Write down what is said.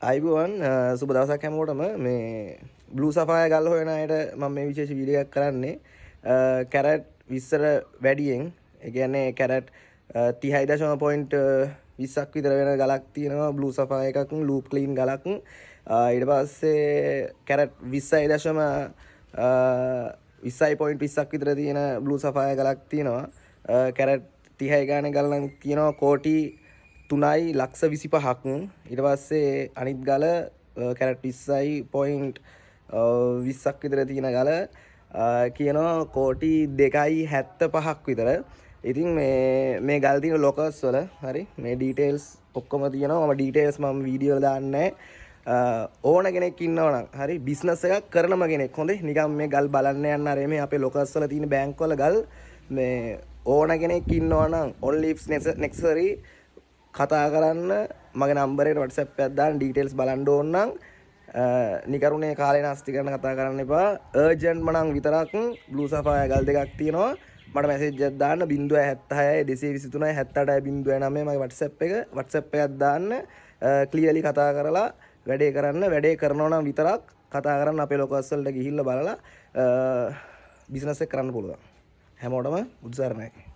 අයිබෝවන් සුබ දවසක් හැමෝටම මේ බ්ලූ සෆාය ගල් හොයන අයට මම මේ විශේෂ වීඩියෝ එකක් කරන්නේ කැරට් 20 වැඩියෙන් ඒ කියන්නේ කැරට් 30.20ක් විතර වෙන ගලක් තියෙනවා බ්ලූ සෆාය එකක් ලූප් ක්ලීන් ගලක් ඊට පස්සේ කැරට් 20.20ක් විතර තියෙන බ්ලූ සෆාය ගලක් තියෙනවා කැරට් 30 ගානේ ගල නම් තියෙනවා කෝටි 3යි ලක්ෂ 25ක් ඊට පස්සේ අනිත් ගල කැරට් 20.20ක් විතර තියෙන ගල කියනවා කෝටි 2.75ක් විතර. ඉතින් මේ ගල් තියෙන ලොකස් වල හරි මේ ඩීටේල්ස් ඔක්කොම තියෙනවා. මම ඩීටේල්ස් මම වීඩියෝ වල දාන්නේ ඕන කෙනෙක් ඉන්නවා නම් හරි බිස්නස් එකක් කරනම කෙනෙක් හොඳේ නිකන් මේ ගල් බලන්න යන්න අර මේ අපේ ලොකස් වල තියෙන බැංක් වල ගල් මේ ඕන කෙනෙක් ඉන්නවා නම් on leaves necessary කතා කරන්න මගේ නම්බරේට WhatsApp එකක් දාන්න ඩීටේල්ස් බලන්න ඕන නම් නිකරුණේ කාලේ නාස්ති කරන කතා කරන්න එපා අර්ජන්ට්ම නම් විතරක් බ්ලූ සෆාය ගල් දෙකක් තියෙනවා මට මැසේජ් එකක් දාන්න 076 223 78 09 මගේ WhatsApp එකක් දාන්න ක්ලියර්ලි කතා කරලා වැඩේ කරනවා නම් විතරක් කතා කරන්න අපේ ලොකස් වලට ගිහිල්ලා බලලා බිස්නස් එක කරන්න පුළුවන් හැමෝටම උත්සාහ කරන්න